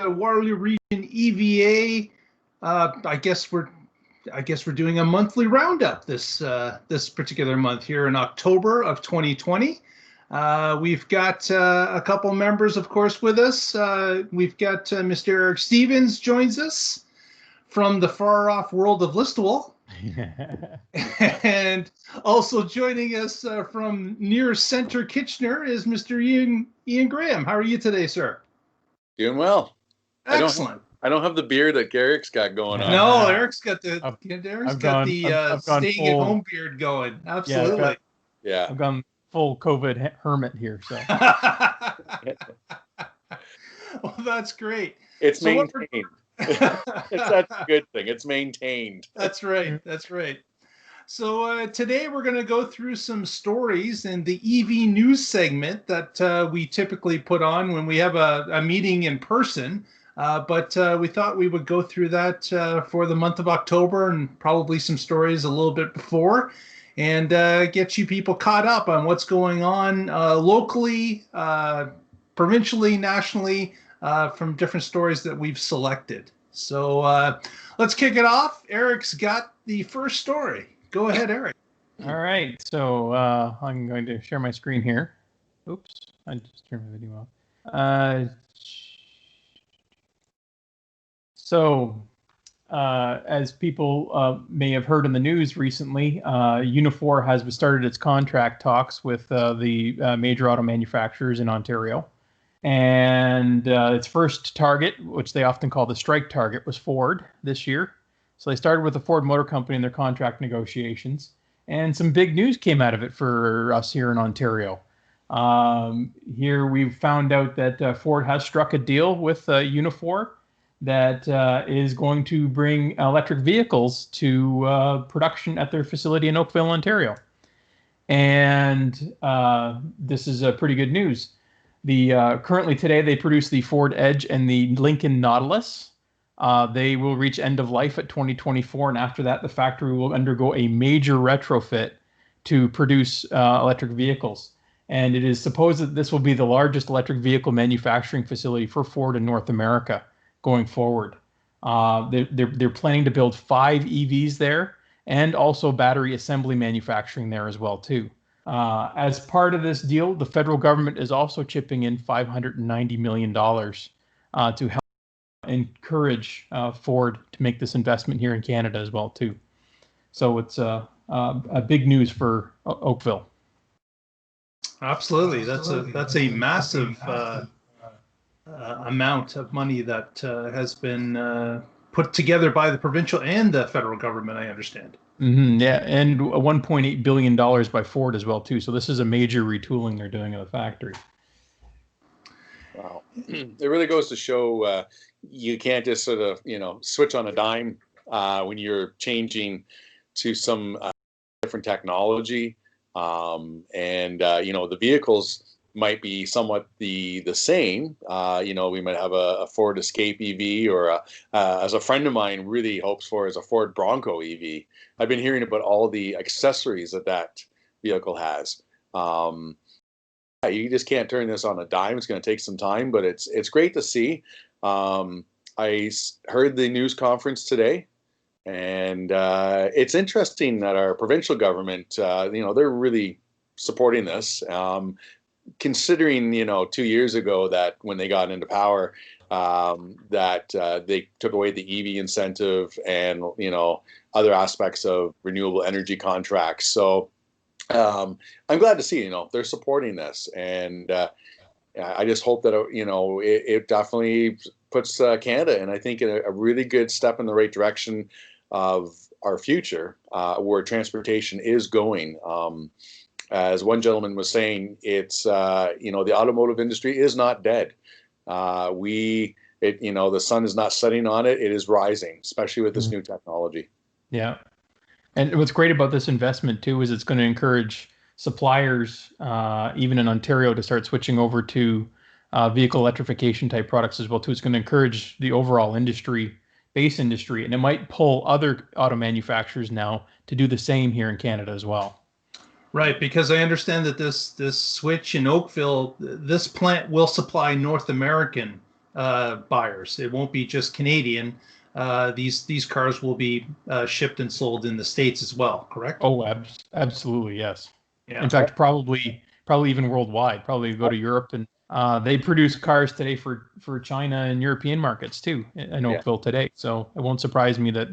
Waterloo Region EVA. I guess we're doing a monthly roundup this particular month here in October of 2020. We've got a couple members, of course, with us. We've got Mr. Eric Stevens joins us from the far off world of Listowel. And also joining us from near center Kitchener is Mr. Ian Graham. How are you today, sir? Doing well. Excellent. I don't have the beard that Eric's got going on. No, Eric's got the staying at home beard going. Absolutely. Yeah, I've gone full COVID hermit here. So. Well, that's great. It's maintained. That's a good thing. It's maintained. That's right. That's right. So today we're going to go through some stories in the EV news segment that we typically put on when we have a meeting in person. But we thought we would go through that for the month of October and probably some stories a little bit before and get you people caught up on what's going on locally, provincially, nationally, from different stories that we've selected. So let's kick it off. Eric's got the first story. Go ahead, Eric. All right. So I'm going to share my screen here. Oops. I just turned my video off. So as people may have heard in the news recently, Unifor has started its contract talks with the major auto manufacturers in Ontario. And its first target, which they often call the strike target, was Ford this year. So they started with the Ford Motor Company in their contract negotiations. And some big news came out of it for us here in Ontario. Here we've found out that Ford has struck a deal with Unifor that is going to bring electric vehicles to production at their facility in Oakville, Ontario. And this is pretty good news. Currently today they produce the Ford Edge and the Lincoln Nautilus. They will reach end of life at 2024, and after that the factory will undergo a major retrofit to produce electric vehicles. And it is supposed that this will be the largest electric vehicle manufacturing facility for Ford in North America going forward. They're planning to build 5 EVs there and also battery assembly manufacturing there as well too. As part of this deal, the federal government is also chipping in $590 million to help encourage Ford to make this investment here in Canada as well too. So it's a big news for Oakville. Absolutely, that's a massive amount of money that has been put together by the provincial and the federal government, I understand. Mm-hmm, yeah, and $1.8 billion by Ford as well too. So this is a major retooling they're doing of the factory. Wow, it really goes to show you can't just sort of switch on a dime when you're changing to some different technology, and the vehicles might be somewhat the same. We might have a Ford Escape EV, or as a friend of mine really hopes for, is a Ford Bronco EV. I've been hearing about all the accessories that vehicle has. You just can't turn this on a dime. It's going to take some time, but it's great to see. I heard the news conference today, and it's interesting that our provincial government, they're really supporting this. Considering 2 years ago that when they got into power, that they took away the EV incentive and other aspects of renewable energy contracts. So I'm glad to see they're supporting this, and I just hope that it definitely puts Canada, and I think in a really good step in the right direction of our future, where transportation is going. As one gentleman was saying, it's the automotive industry is not dead. The sun is not setting on it; it is rising, especially with this new technology. Yeah, and what's great about this investment too is it's going to encourage suppliers, even in Ontario, to start switching over to vehicle electrification type products as well too. It's going to encourage the overall base industry, and it might pull other auto manufacturers now to do the same here in Canada as well. Right, because I understand that this switch in Oakville, this plant will supply North American buyers. It won't be just Canadian. These cars will be shipped and sold in the States as well, correct? Oh, absolutely, yes. Yeah. In fact, probably even worldwide. Probably go to Europe, and they produce cars today for China and European markets too in Oakville today. So it won't surprise me that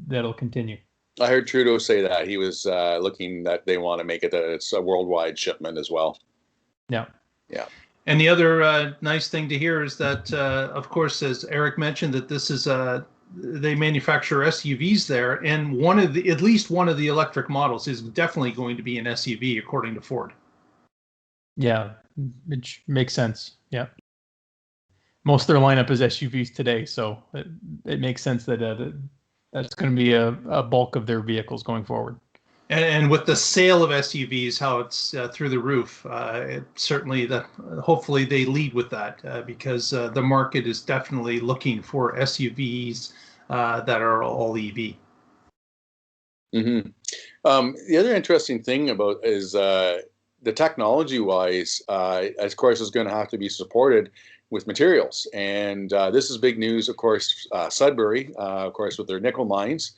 that'll continue. I heard Trudeau say that he was looking that they want to make it that it's a worldwide shipment as well. Yeah. Yeah. And the other nice thing to hear is that, of course, as Eric mentioned, that this is they manufacture SUVs there, and at least one of the electric models is definitely going to be an SUV, according to Ford. Yeah, which makes sense. Yeah. Most of their lineup is SUVs today, so it makes sense that that's going to be a bulk of their vehicles going forward. And with the sale of SUVs, how it's through the roof, hopefully they lead with that because the market is definitely looking for SUVs that are all EV. Mm-hmm. The other interesting thing about is the technology-wise, of course, is going to have to be supported with materials, and this is big news. Of course, Sudbury, of course, with their nickel mines.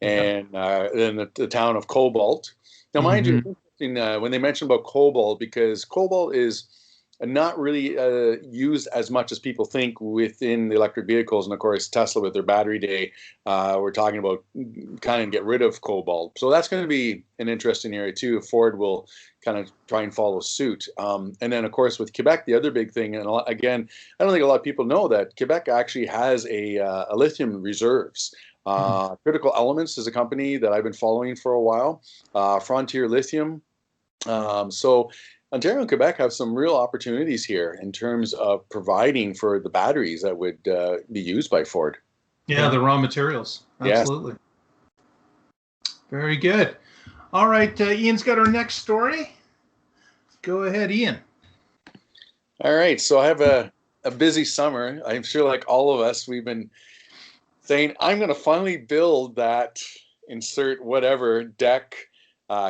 And then the town of Cobalt. Now, mind you, it's interesting when they mention about cobalt, because cobalt is not really used as much as people think within the electric vehicles. And of course, Tesla with their battery day, we're talking about kind of get rid of cobalt. So that's going to be an interesting area too. If Ford will kind of try and follow suit. And then, of course, with Quebec, the other big thing, and again, I don't think a lot of people know that Quebec actually has a lithium reserves. Critical Elements is a company that I've been following for a while. Frontier Lithium. So Ontario and Quebec have some real opportunities here in terms of providing for the batteries that would be used by Ford. Yeah, the raw materials. Absolutely. Yes. Very good. All right, Ian's got our next story. Go ahead, Ian. All right, so I have a busy summer. I'm sure like all of us, we've been saying, I'm going to finally build that insert whatever deck,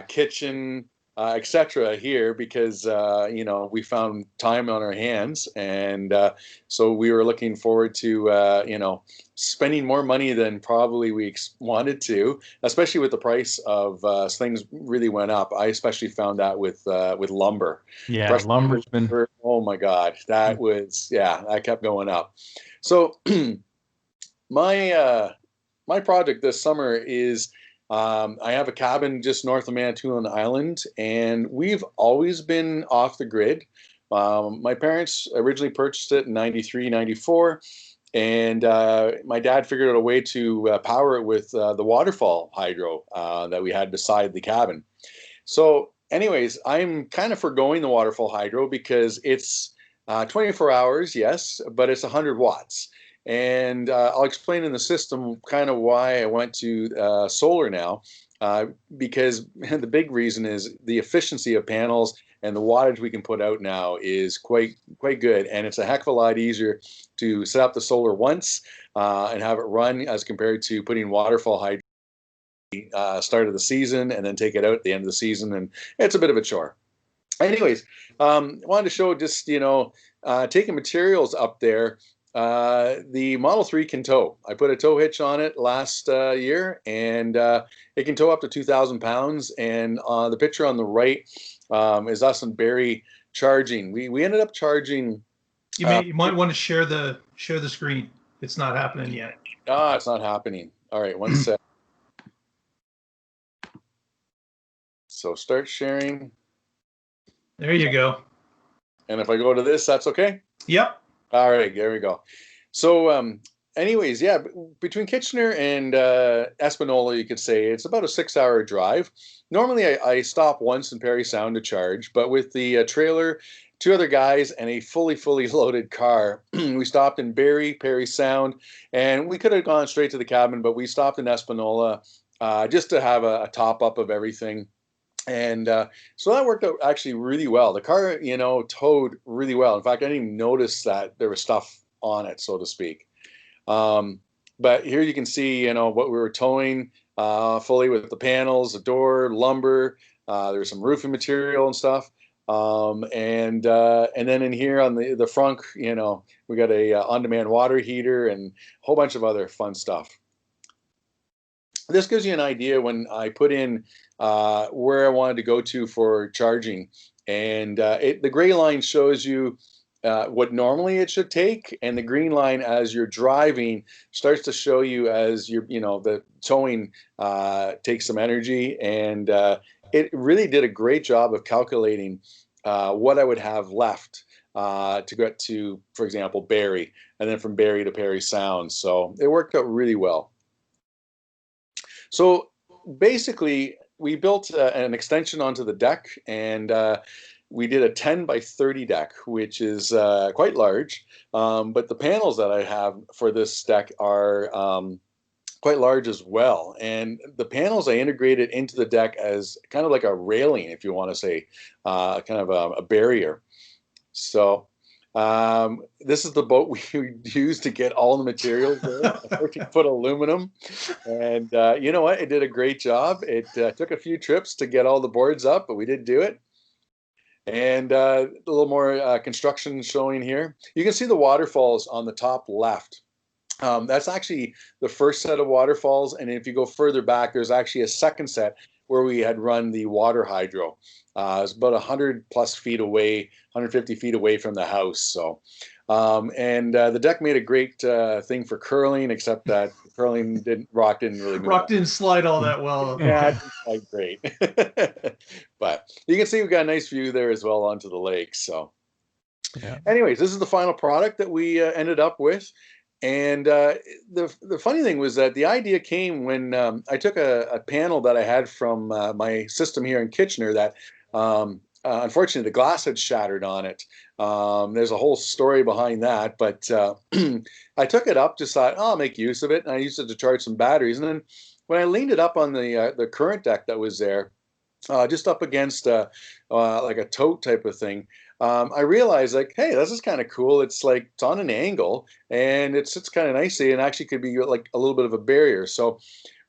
kitchen, etc. here because, we found time on our hands. And so we were looking forward to, spending more money than probably we wanted to, especially with the price of things really went up. I especially found that with lumber. Yeah, lumber's been... Oh, my God. That kept going up. So... My project this summer is I have a cabin just north of Manitoulin Island, and we've always been off the grid. My parents originally purchased it in 93, 94, and my dad figured out a way to power it with the waterfall hydro that we had beside the cabin. So anyways, I'm kind of foregoing the waterfall hydro because it's 24 hours, yes, but it's 100 watts. And I'll explain in the system kind of why I went to solar now, because the big reason is the efficiency of panels and the wattage we can put out now is quite good. And it's a heck of a lot easier to set up the solar once and have it run as compared to putting waterfall hydro start of the season and then take it out at the end of the season. And it's a bit of a chore. Anyways, wanted to show just, taking materials up there. The Model 3 can tow. I put a tow hitch on it last year, and it can tow up to 2,000 pounds. And the picture on the right is us and Barry charging. We ended up charging. You might want to share the screen. It's not happening yet. It's not happening. All right, one sec. So start sharing. There you go. And if I go to this, that's okay? Yep. All right, there we go. So anyways, yeah, between Kitchener and Espanola, you could say it's about a 6-hour drive. Normally, I stop once in Parry Sound to charge, but with the trailer, 2 other guys, and a fully loaded car, we stopped in Parry Sound, and we could have gone straight to the cabin, but we stopped in Espanola just to have a top-up of everything. And so that worked out actually really well. The car, towed really well. In fact, I didn't even notice that there was stuff on it, so to speak. But here you can see, what we were towing fully with the panels, the door, lumber. There's some roofing material and stuff. And then in here on the front, we got a on-demand water heater and a whole bunch of other fun stuff. This gives you an idea when I put in where I wanted to go to for charging. And the gray line shows you what normally it should take, and the green line as you're driving starts to show you as the towing takes some energy. And it really did a great job of calculating what I would have left to get to, for example, Barrie, and then from Barrie to Parry Sound. So it worked out really well. So basically, we built an extension onto the deck, and we did a 10 by 30 deck, which is quite large. But the panels that I have for this deck are quite large as well. And the panels I integrated into the deck as kind of like a railing, if you want to say, kind of a barrier. So this is the boat we used to get all the materials there, 14-foot aluminum. And you know what? It did a great job. It took a few trips to get all the boards up, but we did do it. And a little more construction showing here. You can see the waterfalls on the top left. That's actually the first set of waterfalls. And if you go further back, there's actually a second set where we had run the water hydro. It's about 100+ feet away, 150 feet away from the house. So, the deck made a great thing for curling, except that curling rock didn't really move. Rock didn't slide all that well. Yeah, it didn't slide great. But you can see we've got a nice view there as well onto the lake. So, anyways, this is the final product that we ended up with. And the funny thing was that the idea came when I took a panel that I had from my system here in Kitchener that unfortunately the glass had shattered on it. There's a whole story behind that, but I took it up, decided I'll make use of it, and I used it to charge some batteries. And then when I leaned it up on the current deck that was there, just up against like a tote type of thing, I realized, like, hey, this is kind of cool. It's like it's on an angle and it sits kind of nicely, and actually could be like a little bit of a barrier. So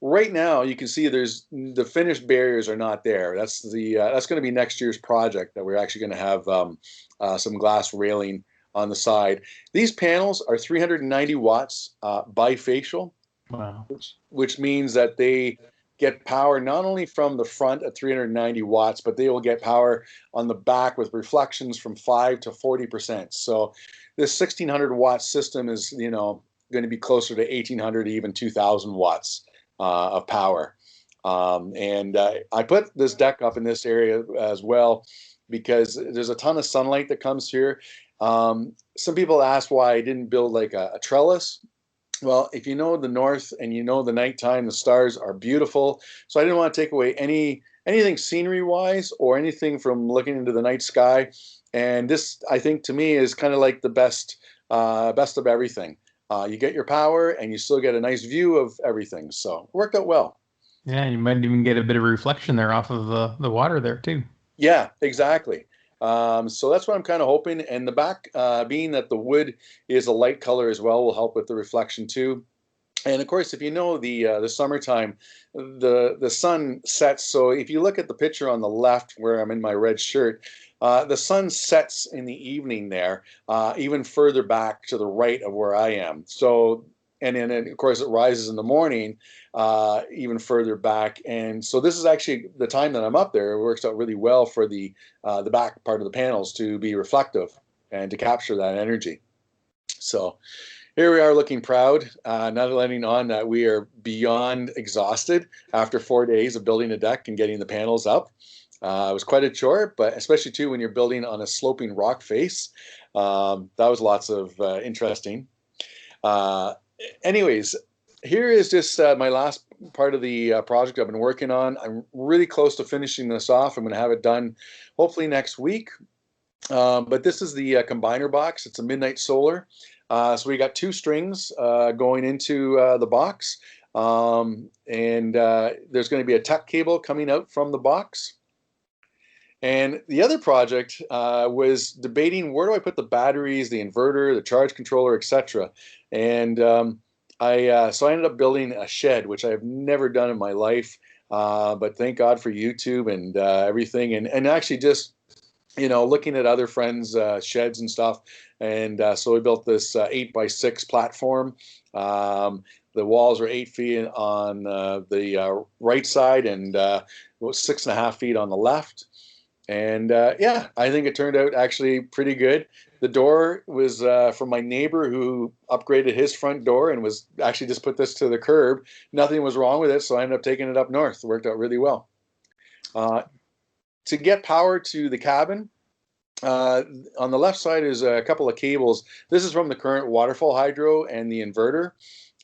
right now you can see there's the finished barriers are not there. That's going to be next year's project, that we're actually going to have some glass railing on the side. These panels are 390 watts bifacial. Wow. Which means that they get power not only from the front at 390 watts, but they will get power on the back with reflections from 5 to 40%. So this 1600 watt system is, going to be closer to 1800, even 2000 watts of power. I put this deck up in this area as well because there's a ton of sunlight that comes here. Some people ask why I didn't build like a trellis. Well, if you know the north and you know the nighttime, the stars are beautiful. So I didn't want to take away anything scenery-wise or anything from looking into the night sky. And this, I think, to me, is kind of like the best of everything. You get your power and you still get a nice view of everything. So it worked out well. Yeah, you might even get a bit of reflection there off of the water there too. Yeah, exactly. So that's what I'm kind of hoping. And the back, being that the wood is a light color as well, will help with the reflection too. And of course, if you know the summertime, the sun sets. So if you look at the picture on the left where I'm in my red shirt, the sun sets in the evening there, even further back to the right of where I am. So, and then of course it rises in the morning, even further back. And so this is actually the time that I'm up there. It works out really well for the back part of the panels to be reflective and to capture that energy. So here we are looking proud, not letting on that we are beyond exhausted after 4 days of building a deck and getting the panels up. It was quite a chore, but especially too when you're building on a sloping rock face. That was lots of interesting. Anyways, here is just my last part of the project I've been working on. I'm really close to finishing this off. I'm going to have it done hopefully next week. But this is the combiner box. It's a Midnight Solar. So we got 2 strings going into the box. And there's going to be a tech cable coming out from the box. And the other project was debating, where do I put the batteries, the inverter, the charge controller, etc. And so I ended up building a shed, which I have never done in my life. But thank God for YouTube and everything. And actually just looking at other friends' sheds and stuff. And so we built this 8x6 platform. The walls are 8 feet on the right side and 6.5 feet on the left. And yeah, I think it turned out actually pretty good. The door was from my neighbor who upgraded his front door and was actually just put this to the curb. Nothing was wrong with it, so I ended up taking it up north. It worked out really well. To get power to the cabin, on the left side is a couple of cables. This is from the current waterfall hydro and the inverter.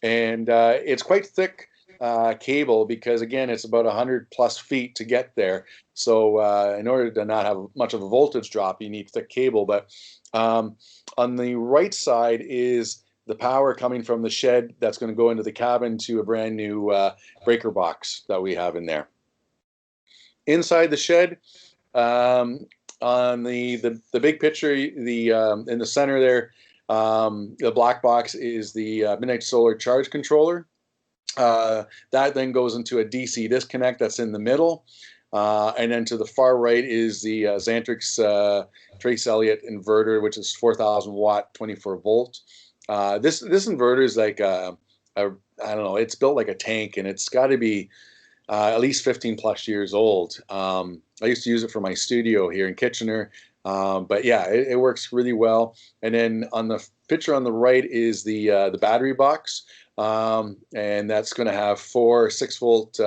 And it's quite thick cable because, again, it's about 100+ feet to get there. So in order to not have much of a voltage drop, you need thick cable. But on the right side is the power coming from the shed that's going to go into the cabin to a brand new breaker box that we have in there. Inside the shed, on the big picture, in the center there, the black box is the Midnight Solar charge controller. That then goes into a DC disconnect that's in the middle. And then to the far right is the Xantrix Trace Elliott inverter, which is 4,000 watt, 24 volt. This inverter is like I don't know, it's built like a tank, and it's got to be at least 15+ years old. I used to use it for my studio here in Kitchener. But yeah, it works really well. And then on the picture on the right is the battery box, and that's going to have 4 6-volt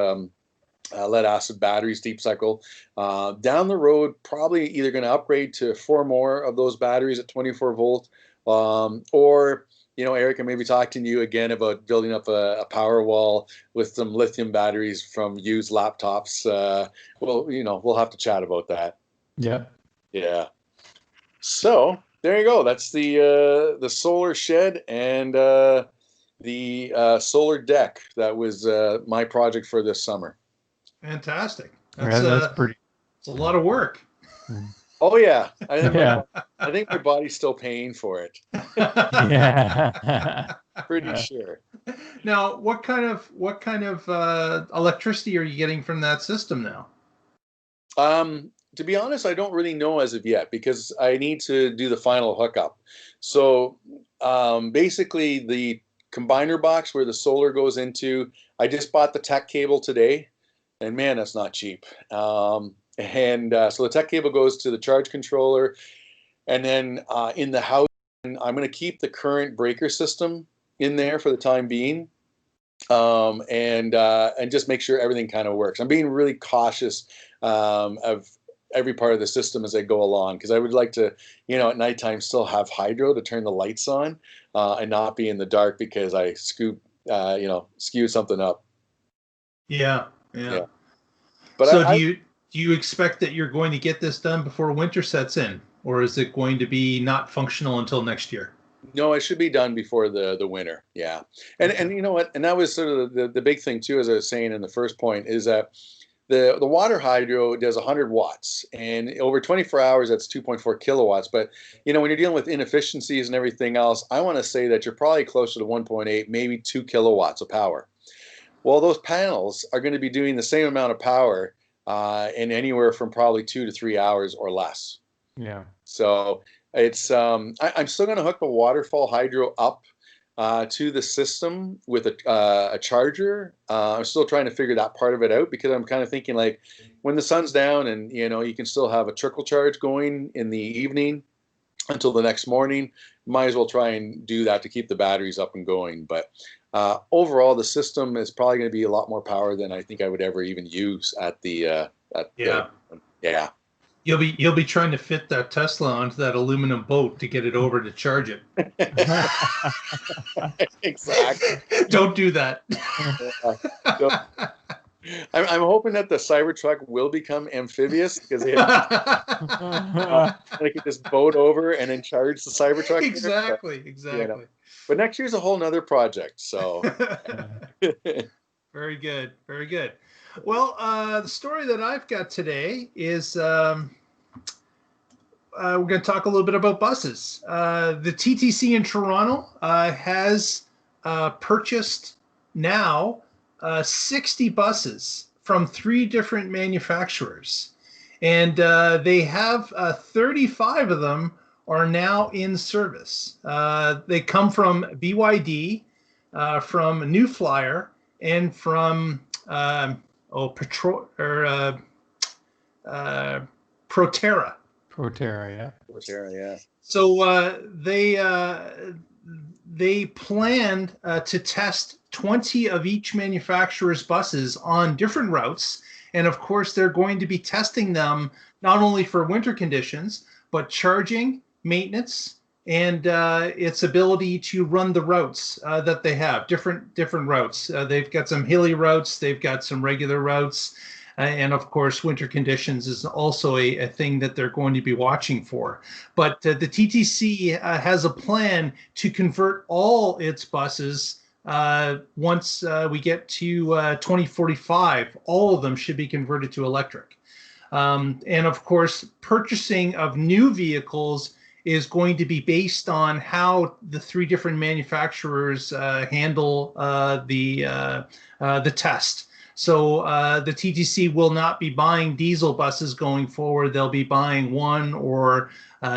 lead acid batteries, deep cycle. Down the road, probably either going to upgrade to 4 more of those batteries at 24 volt, or Eric, I may be talking to you again about building up a power wall with some lithium batteries from used laptops. Well, we'll have to chat about that. Yeah. Yeah. So there you go. That's the solar shed and the solar deck. That was my project for this summer. Fantastic. That's pretty. It's a lot of work. Oh yeah, I think my body's still paying for it. Yeah. Pretty sure. Now, what kind of electricity are you getting from that system now? To be honest, I don't really know as of yet because I need to do the final hookup. So basically, the combiner box where the solar goes into, I just bought the tech cable today, and man, that's not cheap. So the tech cable goes to the charge controller, and then in the house, I'm going to keep the current breaker system in there for the time being, and just make sure everything kind of works. I'm being really cautious of every part of the system as I go along, because I would like to, at nighttime still have hydro to turn the lights on and not be in the dark because I skewed something up. Yeah. But so do you expect that you're going to get this done before winter sets in, or is it going to be not functional until next year? No, it should be done before the winter. Yeah. And you know what? And that was sort of the big thing too, as I was saying in the first point, is that the water hydro does 100 watts, and over 24 hours, that's 2.4 kilowatts. But, when you're dealing with inefficiencies and everything else, I want to say that you're probably closer to 1.8, maybe 2 kilowatts of power. Well, those panels are going to be doing the same amount of power in anywhere from probably 2 to 3 hours or less. Yeah. So it's I'm still going to hook the waterfall hydro up to the system with a charger. I'm still trying to figure that part of it out, because I'm kind of thinking, like, when the sun's down and you can still have a trickle charge going in the evening until the next morning, might as well try and do that to keep the batteries up and going. But overall, the system is probably going to be a lot more power than I think I would ever even use at the yeah. You'll be trying to fit that Tesla onto that aluminum boat to get it over to charge it. Exactly. Don't do that. I'm hoping that the Cybertruck will become amphibious, because they get this boat over and then charge the Cybertruck. Exactly. But next year's a whole nother project. So very good. Well, the story that I've got today is we're going to talk a little bit about buses. The TTC in Toronto has purchased now 60 buses from 3 different manufacturers. And they have 35 of them are now in service. They come from BYD, from New Flyer, and from Proterra. Proterra, yeah. Proterra, yeah. So they planned to test 20 of each manufacturer's buses on different routes. And of course, they're going to be testing them not only for winter conditions, but charging, maintenance, and its ability to run the routes that they have, different routes. They've got some hilly routes, they've got some regular routes, and of course, winter conditions is also a thing that they're going to be watching for. But the TTC has a plan to convert all its buses once we get to 2045. All of them should be converted to electric. And of course, purchasing of new vehicles is going to be based on how the three different manufacturers handle the test. So the TTC will not be buying diesel buses going forward. They'll be buying one or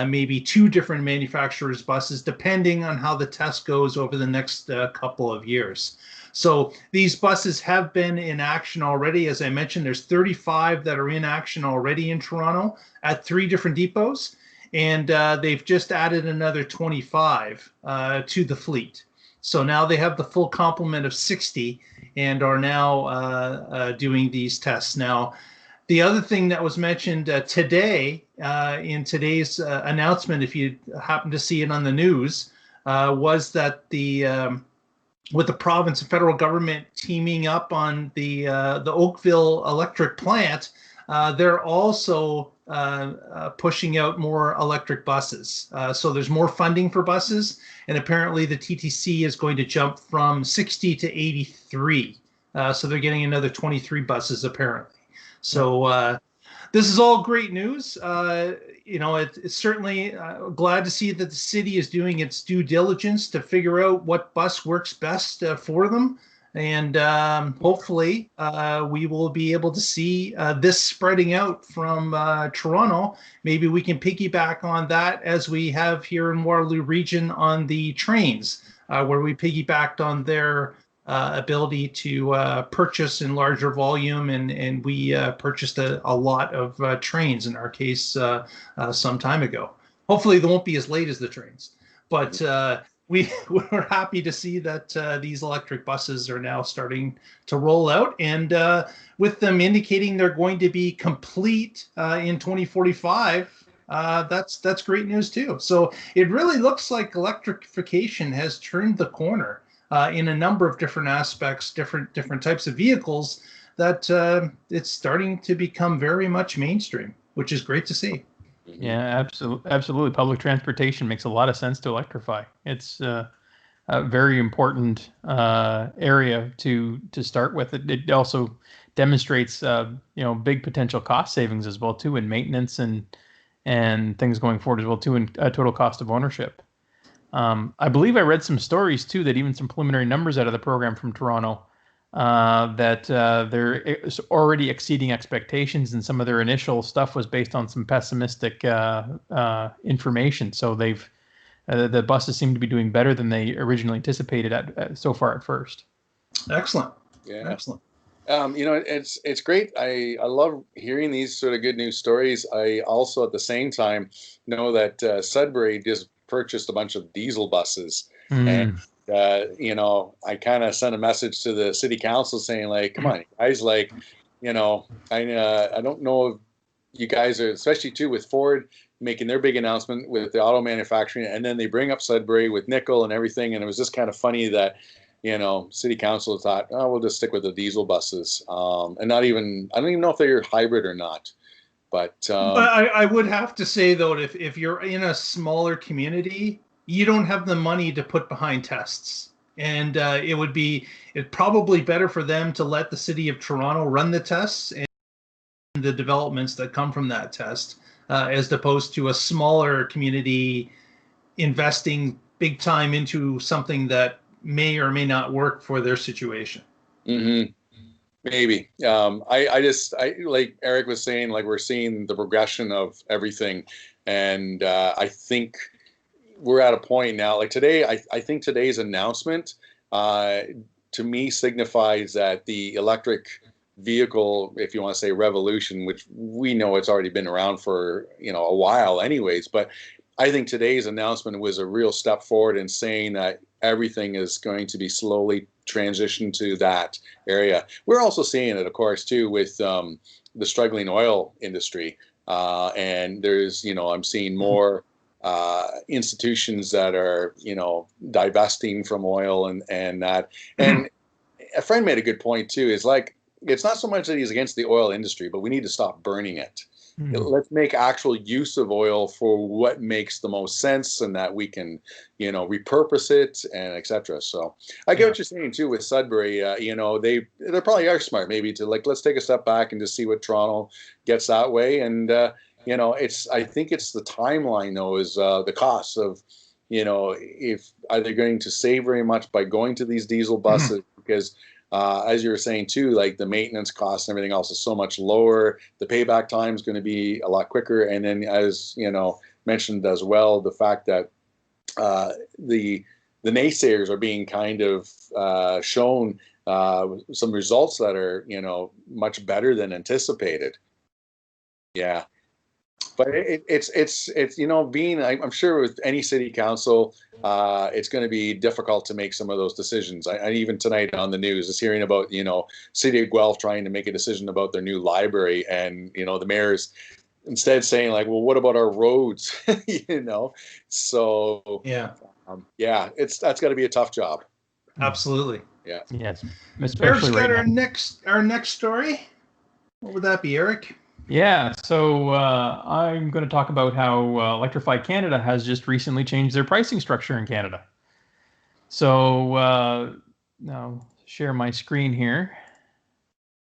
maybe two different manufacturers' buses, depending on how the test goes over the next couple of years. So these buses have been in action already. As I mentioned, there's 35 that are in action already in Toronto at 3 different depots. And they've just added another 25 to the fleet. So now they have the full complement of 60 and are now doing these tests. Now, the other thing that was mentioned today in today's announcement, if you happen to see it on the news, was that with the province and federal government teaming up on the Oakville electric plant, they're also pushing out more electric buses. So there's more funding for buses, and apparently the TTC is going to jump from 60 to 83. So they're getting another 23 buses apparently. So this is all great news. It's certainly glad to see that the city is doing its due diligence to figure out what bus works best for them. And hopefully we will be able to see this spreading out from Toronto. Maybe we can piggyback on that as we have here in Waterloo region on the trains, where we piggybacked on their ability to purchase in larger volume, and we purchased a lot of trains in our case some time ago. Hopefully they won't be as late as the trains, but we're happy to see that these electric buses are now starting to roll out, and with them indicating they're going to be complete in 2045. That's great news too. So it really looks like electrification has turned the corner in a number of different aspects, different types of vehicles, that it's starting to become very much mainstream, which is great to see. Yeah, absolutely. Public transportation makes a lot of sense to electrify. It's a very important area to start with. It also demonstrates big potential cost savings as well too, in maintenance and things going forward as well too, in total cost of ownership. I believe I read some stories too, that even some preliminary numbers out of the program from Toronto, that they're already exceeding expectations, and some of their initial stuff was based on some pessimistic information. So the buses seem to be doing better than they originally anticipated so far at first. Excellent. Yeah. Excellent. It's great. I love hearing these sort of good news stories. I also at the same time know that Sudbury just purchased a bunch of diesel buses, and I kind of sent a message to the city council saying, like, come on, guys, like, I don't know if you guys are, especially too with Ford making their big announcement with the auto manufacturing, and then they bring up Sudbury with nickel and everything, and it was just kind of funny that city council thought, oh, we'll just stick with the diesel buses, and I don't even know if they're hybrid or not. But I would have to say, though, if you're in a smaller community, you don't have the money to put behind tests. And it'd probably better for them to let the city of Toronto run the tests and the developments that come from that test, as opposed to a smaller community investing big time into something that may or may not work for their situation. Mm-hmm. Maybe. I like Eric was saying, like we're seeing the progression of everything, and I think we're at a point now. Like today, I think today's announcement, to me, signifies that the electric vehicle, if you want to say revolution, which we know it's already been around for a while, anyways. But I think today's announcement was a real step forward in saying that everything is going to be slowly transitioned to that area. We're also seeing it, of course, too, with the struggling oil industry. And there's, I'm seeing more institutions that are, divesting from oil and that. And a friend made a good point, too, is like, it's not so much that he's against the oil industry, but we need to stop burning it. Let's make actual use of oil for what makes the most sense, and that we can, repurpose it and etc. So I get what you're saying too with Sudbury. They probably are smart maybe to let's take a step back and just see what Toronto gets that way. And I think it's the timeline though is the cost of, if are they going to save very much by going to these diesel buses because. As you were saying too, like the maintenance costs and everything else is so much lower. The payback time is going to be a lot quicker. And then, as mentioned as well, the fact that the naysayers are being kind of shown some results that are much better than anticipated. Yeah. But it's being I'm sure with any city council, it's going to be difficult to make some of those decisions. I even tonight on the news is hearing about City of Guelph trying to make a decision about their new library, and the mayor's instead saying like, well, what about our roads? So that's got to be a tough job. Absolutely. Yeah. Yes. Eric's got our next story. What would that be, Eric? Yeah, so I'm going to talk about how Electrify Canada has just recently changed their pricing structure in Canada. So now share my screen here.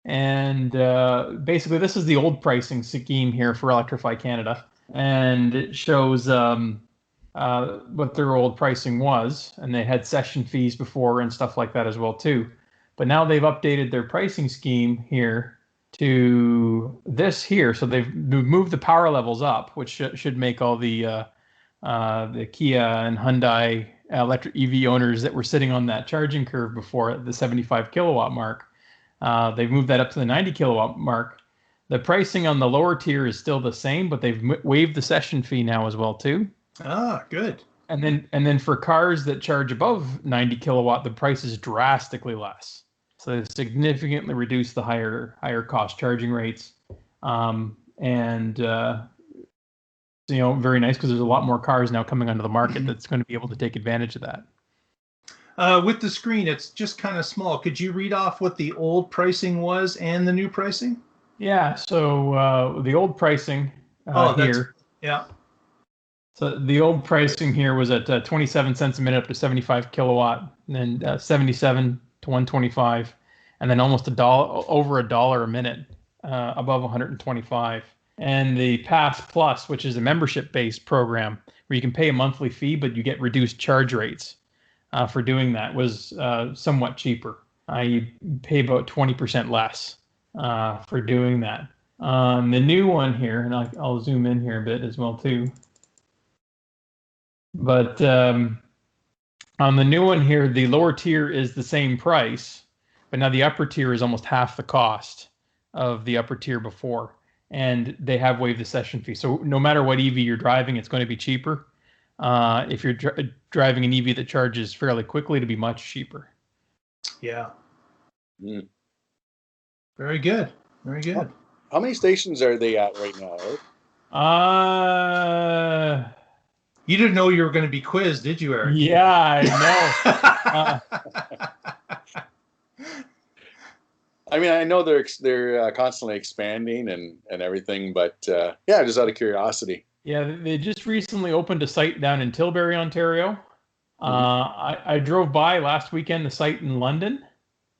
And basically this is the old pricing scheme here for Electrify Canada. And it shows what their old pricing was. And they had session fees before and stuff like that as well too. But now they've updated their pricing scheme here to this here. So they've moved the power levels up, which should make all the Kia and Hyundai electric EV owners that were sitting on that charging curve before at the 75 kilowatt mark. They've moved that up to the 90 kilowatt mark. The pricing on the lower tier is still the same, but they've waived the session fee now as well too. Ah, good. And then for cars that charge above 90 kilowatt, the price is drastically less. So they significantly reduce the higher cost charging rates, and very nice because there's a lot more cars now coming onto the market that's going to be able to take advantage of that. With the screen, it's just kind of small. Could you read off what the old pricing was and the new pricing? Yeah. So the old pricing here. Yeah. So the old pricing here was at 27 cents a minute up to 75 kilowatt, and then 77 to 125, and then almost over $1 a minute above 125. And the Pass Plus, which is a membership-based program where you can pay a monthly fee, but you get reduced charge rates for doing that, was somewhat cheaper. You pay about 20% less for doing that. The new one here, and I'll zoom in here a bit as well too. But on the new one here, the lower tier is the same price, but now the upper tier is almost half the cost of the upper tier before. And they have waived the session fee. So no matter what EV you're driving, it's going to be cheaper. If you're driving an EV that charges fairly quickly, to be much cheaper. Yeah. Mm. Very good. Very good. How many stations are they at right now? You didn't know you were going to be quizzed, did you, Eric? Yeah, I know. I mean, I know they're constantly expanding and everything, but just out of curiosity. Yeah, they just recently opened a site down in Tilbury, Ontario. I drove by last weekend the site in London,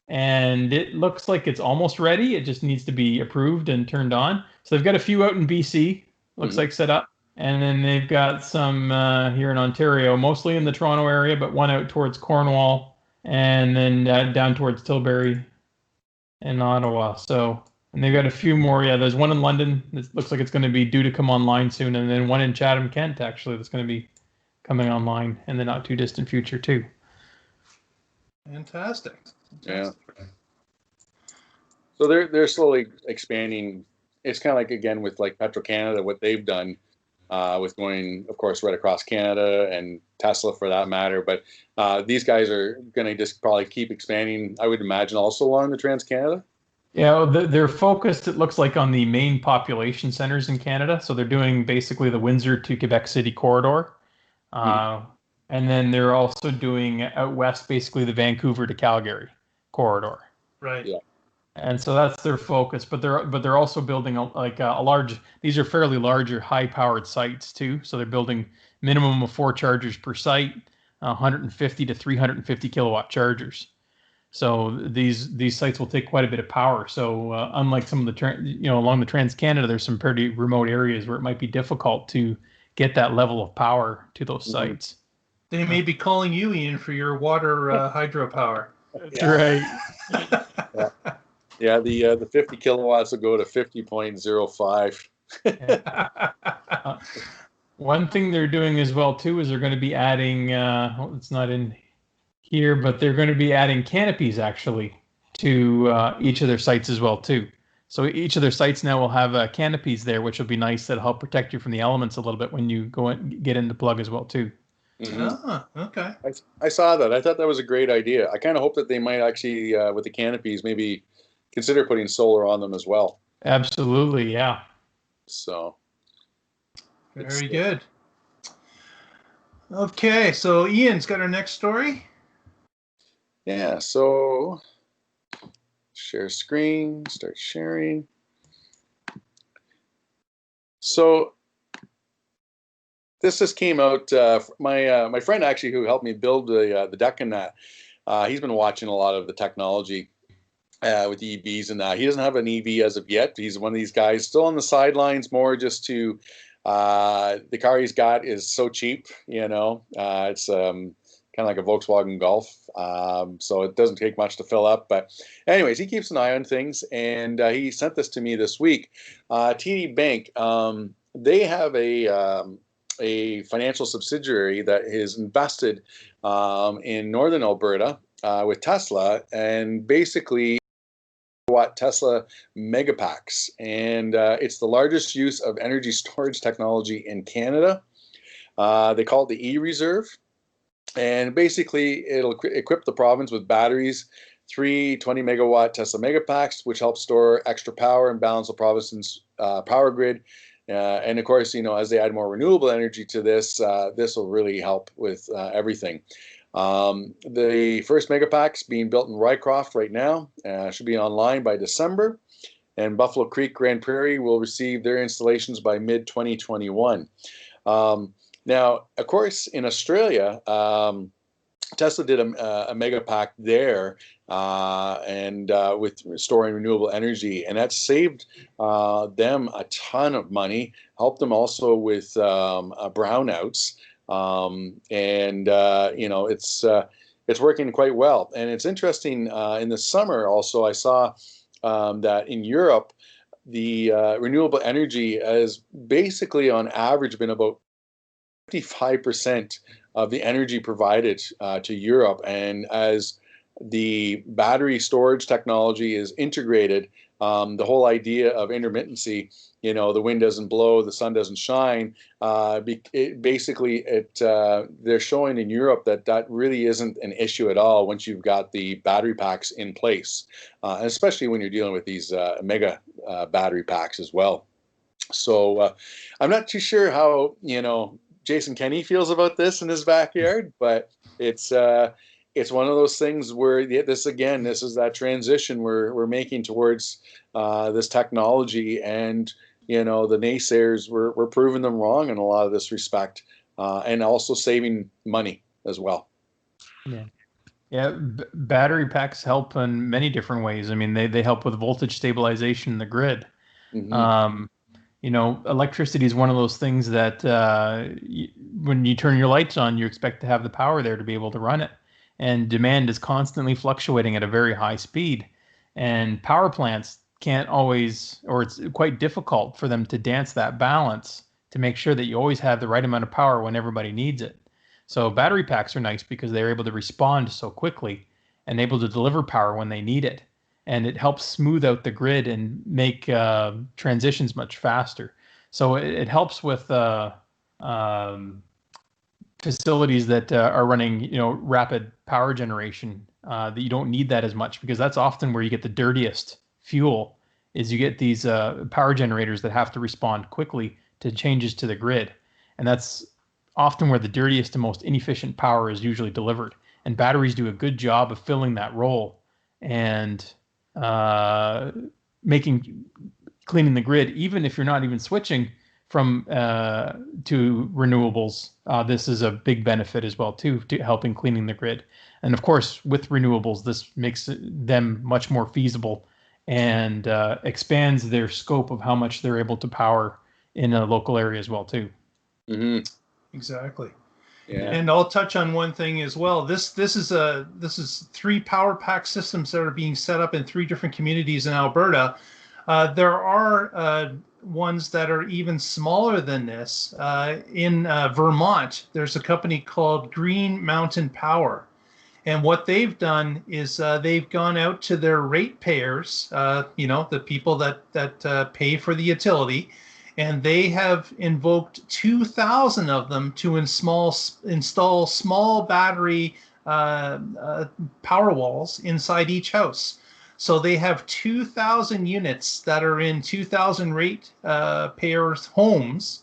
and it looks like it's almost ready. It just needs to be approved and turned on. So they've got a few out in BC, looks like set up. And then they've got some here in Ontario, mostly in the Toronto area, but one out towards Cornwall, and then down towards Tilbury. in Ottawa. So, and they've got a few more. Yeah, there's one in London. It looks like it's going to be due to come online soon, and then one in Chatham, Kent, actually, that's going to be coming online in the not too distant future too. Fantastic. Yeah. So they're slowly expanding. It's kind of like, again, with like Petro-Canada, what they've done with going, of course, right across Canada, and Tesla for that matter. But these guys are going to just probably keep expanding, I would imagine, also along the Trans-Canada. Yeah, they're focused, it looks like, on the main population centers in Canada. So they're doing basically the Windsor to Quebec City corridor. And then they're also doing out west, basically the Vancouver to Calgary corridor. Right. Yeah. And so that's their focus, but they're also building a large. These are fairly larger, high-powered sites too. So they're building minimum of 4 chargers per site, 150 to 350 kilowatt chargers. So these sites will take quite a bit of power. So unlike some of the along the Trans-Canada, there's some pretty remote areas where it might be difficult to get that level of power to those sites. They may be calling you, Ian, for your water hydropower. That's right. Yeah, the 50 kilowatts will go to 50.05. One thing they're doing as well too is they're going to be adding. It's not in here, but they're going to be adding canopies actually to each of their sites as well too. So each of their sites now will have canopies there, which will be nice. That'll help protect you from the elements a little bit when you go and get in the plug as well too. Okay. I saw that. I thought that was a great idea. I kind of hope that they might actually, with the canopies, maybe consider putting solar on them as well. Absolutely, yeah. So. Very good. Okay, so Ian's got our next story. Yeah, so share screen, start sharing. So this just came out. My friend actually, who helped me build the deck and that, he's been watching a lot of the technology with the EVs and that. He doesn't have an EV as of yet. He's one of these guys still on the sidelines, more just to the car he's got is so cheap, it's kind of like a Volkswagen Golf, so it doesn't take much to fill up. But anyways, he keeps an eye on things, and he sent this to me this week. TD Bank, they have a financial subsidiary that is invested in northern Alberta with Tesla, and basically Tesla megapacks, and it's the largest use of energy storage technology in Canada. They call it the E-Reserve, and basically it'll equip the province with batteries, 3 20 megawatt Tesla megapacks, which help store extra power and balance the province's power grid. And of course, as they add more renewable energy to this, this will really help with everything. The first megapack's being built in Rycroft right now, should be online by December, and Buffalo Creek Grand Prairie will receive their installations by mid-2021. Now, of course, in Australia, Tesla did a megapack there, and with storing renewable energy, and that saved them a ton of money, helped them also with brownouts. It's working quite well. And it's interesting, in the summer also, I saw that in Europe, the renewable energy has basically on average been about 55% of the energy provided to Europe. And as the battery storage technology is integrated, the whole idea of intermittency, the wind doesn't blow, the sun doesn't shine. They're showing in Europe that really isn't an issue at all once you've got the battery packs in place, and especially when you're dealing with these mega battery packs as well. So I'm not too sure how Jason Kenney feels about this in his backyard, but it's one of those things where this is that transition we're making towards this technology, and the naysayers we're proving them wrong in a lot of this respect, and also saving money as well. Yeah, battery packs help in many different ways. I mean, they help with voltage stabilization in the grid. Mm-hmm. Electricity is one of those things that when you turn your lights on, you expect to have the power there to be able to run it. And demand is constantly fluctuating at a very high speed. And power plants can't always, or it's quite difficult for them to dance that balance to make sure that you always have the right amount of power when everybody needs it. So battery packs are nice because they're able to respond so quickly and able to deliver power when they need it. And it helps smooth out the grid and make transitions much faster. So it helps with facilities that are running, rapid power generation, that you don't need that as much, because that's often where you get the dirtiest fuel. Is you get these power generators that have to respond quickly to changes to the grid, and that's often where the dirtiest and most inefficient power is usually delivered. And batteries do a good job of filling that role and cleaning the grid, even if you're not even switching from to renewables. This is a big benefit as well too, to helping cleaning the grid. And of course, with renewables, this makes them much more feasible and expands their scope of how much they're able to power in a local area as well too. Mm-hmm. Exactly. Yeah. And I'll touch on one thing as well. This is 3 power pack systems that are being set up in 3 different communities in Alberta. There are ones that are even smaller than this. In Vermont, there's a company called Green Mountain Power. And what they've done is they've gone out to their ratepayers, the people that pay for the utility, and they have invoked 2,000 of them to install small battery power walls inside each house. So they have 2,000 units that are in 2,000 ratepayers' homes,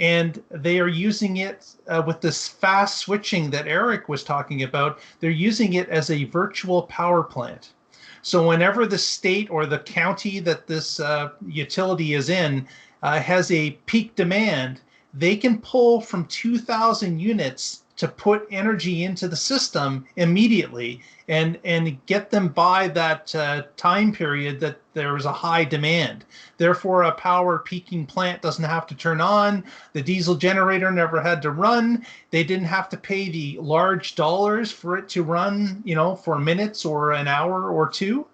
and they are using it with this fast switching that Eric was talking about. They're using it as a virtual power plant. So whenever the state or the county that this utility is in has a peak demand, they can pull from 2,000 units to put energy into the system immediately and get them by that time period that there is a high demand. Therefore, a power peaking plant doesn't have to turn on. The diesel generator never had to run. They didn't have to pay the large dollars for it to run, for minutes or an hour or two.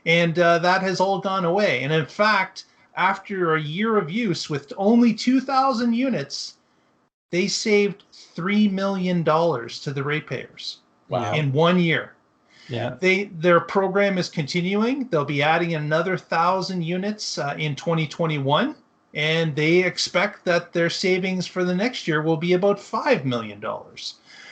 And that has all gone away. And in fact, after a year of use with only 2,000 units, they saved $3 million to the ratepayers. Wow. In 1 year. Yeah. Their program is continuing. They'll be adding another 1,000 units in 2021, and they expect that their savings for the next year will be about $5 million.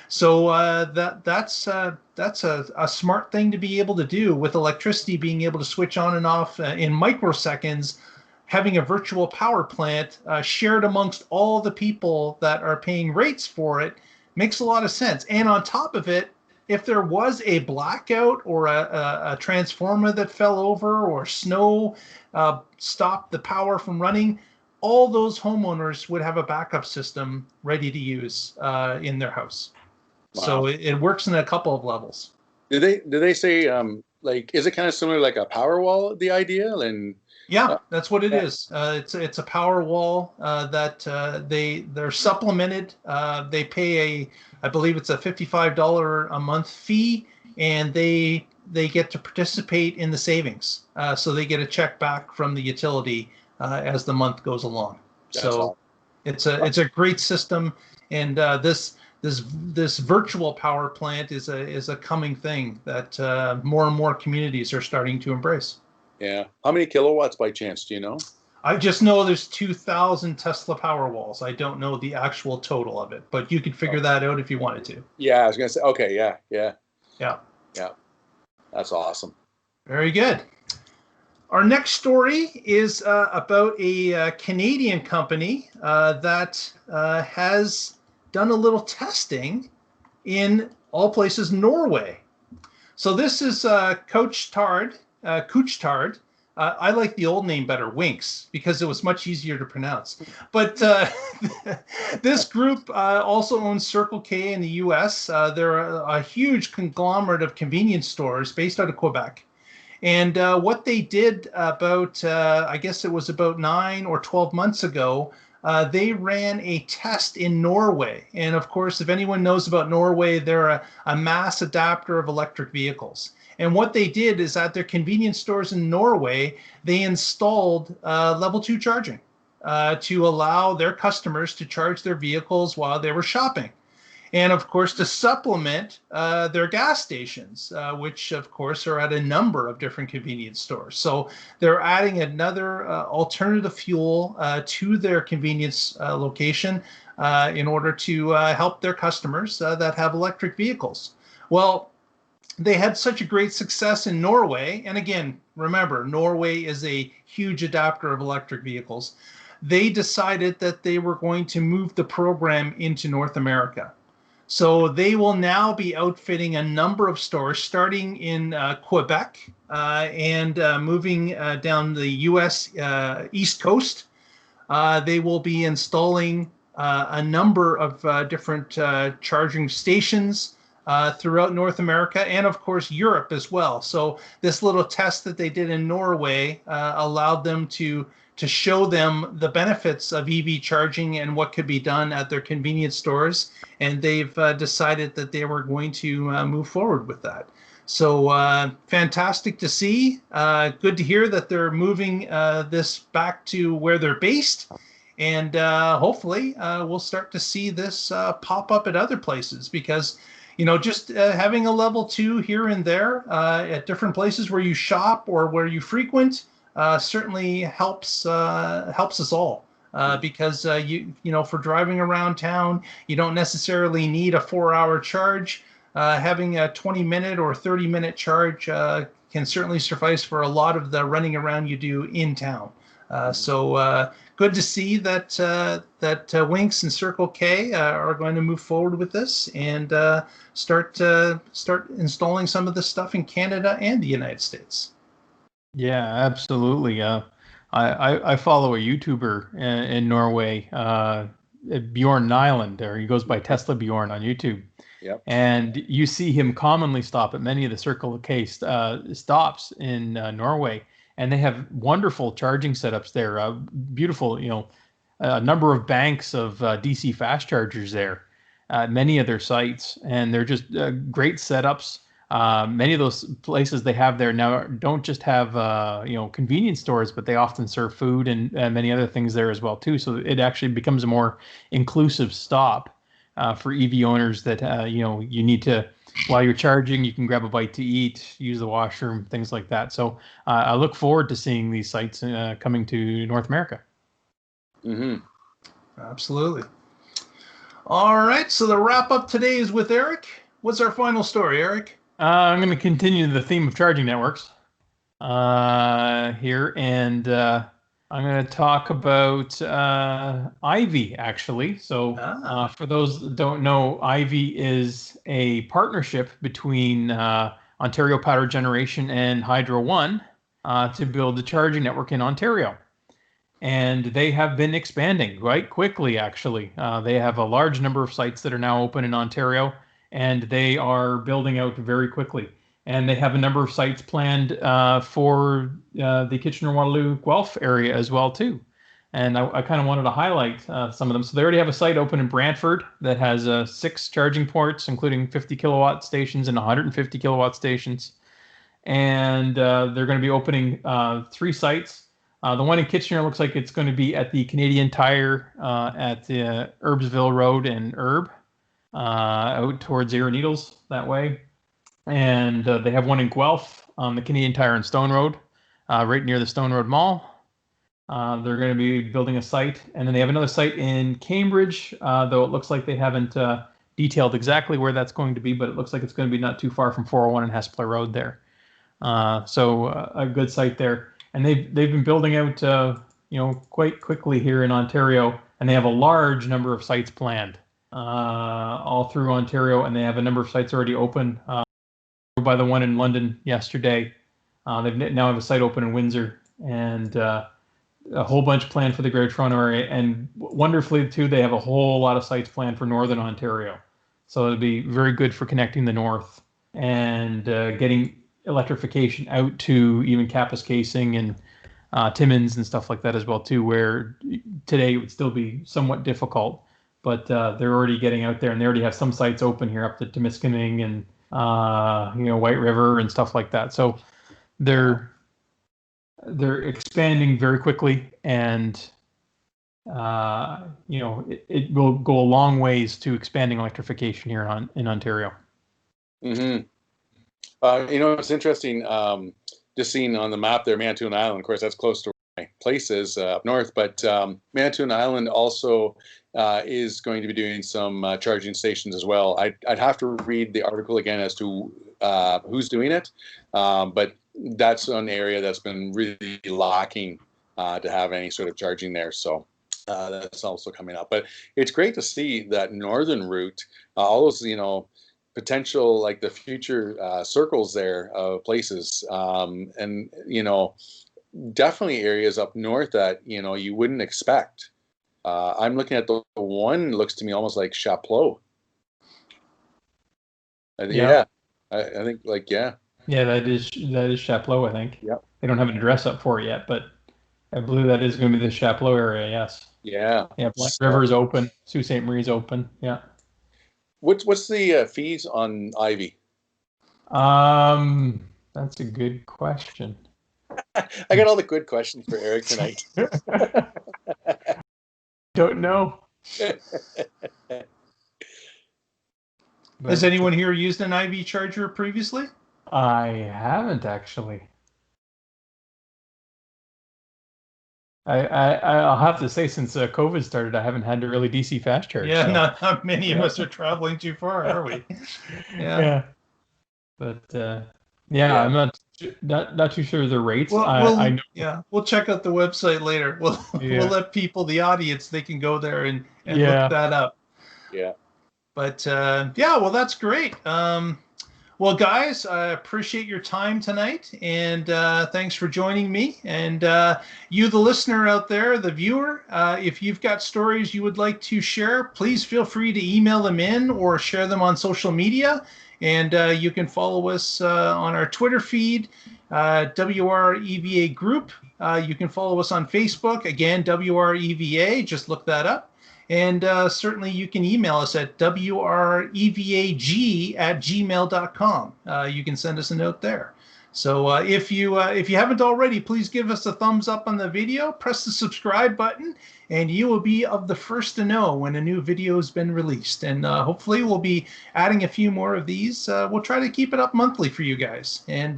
So that's a smart thing to be able to do, with electricity being able to switch on and off in microseconds. Having a virtual power plant shared amongst all the people that are paying rates for it makes a lot of sense. And on top of it, if there was a blackout or a transformer that fell over, or snow stopped the power from running, all those homeowners would have a backup system ready to use in their house. Wow. So it works in a couple of levels. Do they say is it kind of similar like a power wall, the idea? And yeah, that's what it is. It's a power wall that they're supplemented. They pay I believe it's a $55 a month fee, and they get to participate in the savings. So they get a check back from the utility as the month goes along. That's so awesome. It's a great system, and this virtual power plant is a coming thing that more and more communities are starting to embrace. Yeah. How many kilowatts by chance, do you know? I just know there's 2,000 Tesla Powerwalls. I don't know the actual total of it, but you could figure that out if you wanted to. Yeah, I was going to say, okay, yeah. Yeah. That's awesome. Very good. Our next story is about a Canadian company that has done a little testing in all places Norway. So this is Coche-Tard. Coche-Tard. I like the old name better, Winks, because it was much easier to pronounce. But this group also owns Circle K in the U.S. They're a huge conglomerate of convenience stores based out of Quebec. And what they did about, I guess it was about 9 or 12 months ago, they ran a test in Norway. And of course, if anyone knows about Norway, they're a mass adopter of electric vehicles. And what they did is at their convenience stores in Norway, they installed level 2 charging to allow their customers to charge their vehicles while they were shopping. And of course, to supplement their gas stations, which of course are at a number of different convenience stores. So they're adding another alternative fuel to their convenience location in order to help their customers that have electric vehicles. Well, they had such a great success in Norway. And again, remember, Norway is a huge adopter of electric vehicles. They decided that they were going to move the program into North America. So they will now be outfitting a number of stores, starting in Quebec and moving down the U.S. East Coast. They will be installing a number of different charging stations throughout North America and, of course, Europe as well. So this little test that they did in Norway allowed them to show them the benefits of EV charging and what could be done at their convenience stores. And they've decided that they were going to move forward with that. So fantastic to see. Good to hear that they're moving this back to where they're based. And hopefully we'll start to see this pop up at other places, because just having a level 2 here and there at different places where you shop or where you frequent certainly helps us all, because for driving around town, you don't necessarily need a 4-hour charge. Having a 20-minute or 30-minute charge can certainly suffice for a lot of the running around you do in town. So good to see that Winx and Circle K are going to move forward with this and start installing some of this stuff in Canada and the United States. Yeah, absolutely. I follow a YouTuber in Norway, Bjorn Nyland, or he goes by Tesla Bjorn on YouTube. Yep. And you see him commonly stop at many of the Circle K stops in Norway, and they have wonderful charging setups there. Beautiful, a number of banks of DC fast chargers there at many of their sites, and they're just great setups. Many of those places they have there now don't just have convenience stores, but they often serve food and many other things there as well too. So it actually becomes a more inclusive stop for EV owners that you need to, while you're charging, you can grab a bite to eat, use the washroom, things like that. So I look forward to seeing these sites coming to North America. Mm-hmm. Absolutely. All right, so the wrap up today is with Eric. What's our final story, Eric? I'm going to continue the theme of charging networks here, and I'm going to talk about Ivy, actually. So for those that don't know, Ivy is a partnership between Ontario Power Generation and Hydro One to build a charging network in Ontario. And they have been expanding quite quickly, actually. They have a large number of sites that are now open in Ontario, and they are building out very quickly. And they have a number of sites planned for the Kitchener-Waterloo Guelph area as well, too. And I kind of wanted to highlight some of them. So they already have a site open in Brantford that has 6 charging ports, including 50 kilowatt stations and 150 kilowatt stations. And they're going to be opening 3 sites. The one in Kitchener looks like it's going to be at the Canadian Tire at the Herbsville Road and Herb, out towards Ear Needles that way. And they have one in Guelph on the Canadian Tire and Stone Road, right near the Stone Road Mall. They're going to be building a site. And then they have another site in Cambridge, though it looks like they haven't detailed exactly where that's going to be, but it looks like it's going to be not too far from 401 and Hespeler Road there. So a good site there. And they've been building out, quite quickly here in Ontario, and they have a large number of sites planned all through Ontario, and they have a number of sites already open. By the one in London yesterday, they now have a site open in Windsor, and a whole bunch planned for the Greater Toronto area. And wonderfully too, they have a whole lot of sites planned for Northern Ontario. So it'll be very good for connecting the north and getting electrification out to even Kapuskasing and Timmins and stuff like that as well too, where today it would still be somewhat difficult, but they're already getting out there, and they already have some sites open here up to Temiskaming and White River and stuff like that. So they're expanding very quickly, and it will go a long ways to expanding electrification here in Ontario. Mm-hmm. It's interesting. Just seeing on the map there, Manitoulin Island. Of course, that's close to my places up north. But Manitoulin Island also is going to be doing some charging stations as well. I'd have to read the article again as to who's doing it, but that's an area that's been really lacking to have any sort of charging there. So that's also coming up. But it's great to see that northern route, all those potential, like the future circles there of places, and definitely areas up north that you wouldn't expect. I'm looking at the one, looks to me almost like Chapleau. Yeah, I think yeah, that is Chapleau, I think. Yeah, they don't have an address up for it yet, but I believe that is going to be the Chapleau area. Yes. Yeah. Black River is open. Sault Ste. Marie is open. Yeah. What's the fees on Ivy? That's a good question. I got all the good questions for Eric tonight. Don't know. Has anyone here used an IV charger previously? I haven't actually. I'll have to say, since COVID started, I haven't had to really DC fast charge. Yeah, so. Not many of us are traveling too far, are we? Yeah. But I'm not too sure of the rates. Well, I know. Yeah, we'll check out the website later. We'll let people, the audience, they can go there and look that up. Yeah. But well, that's great. Well, guys, I appreciate your time tonight, and thanks for joining me. And you, the listener out there, the viewer, if you've got stories you would like to share, please feel free to email them in or share them on social media. And you can follow us on our Twitter feed, WREVA Group. You can follow us on Facebook, again, WREVA, just look that up. And certainly you can email us at wrevag@gmail.com. You can send us a note there. So if you haven't already, please give us a thumbs up on the video, press the subscribe button, and you will be of the first to know when a new video has been released. And hopefully we'll be adding a few more of these. We'll try to keep it up monthly for you guys. And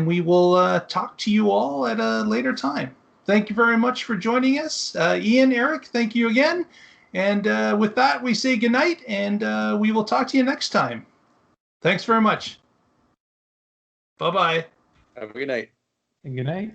we will talk to you all at a later time. Thank you very much for joining us. Ian, Eric, thank you again. And with that, we say goodnight, and we will talk to you next time. Thanks very much. Bye-bye. Have a good night. Good night.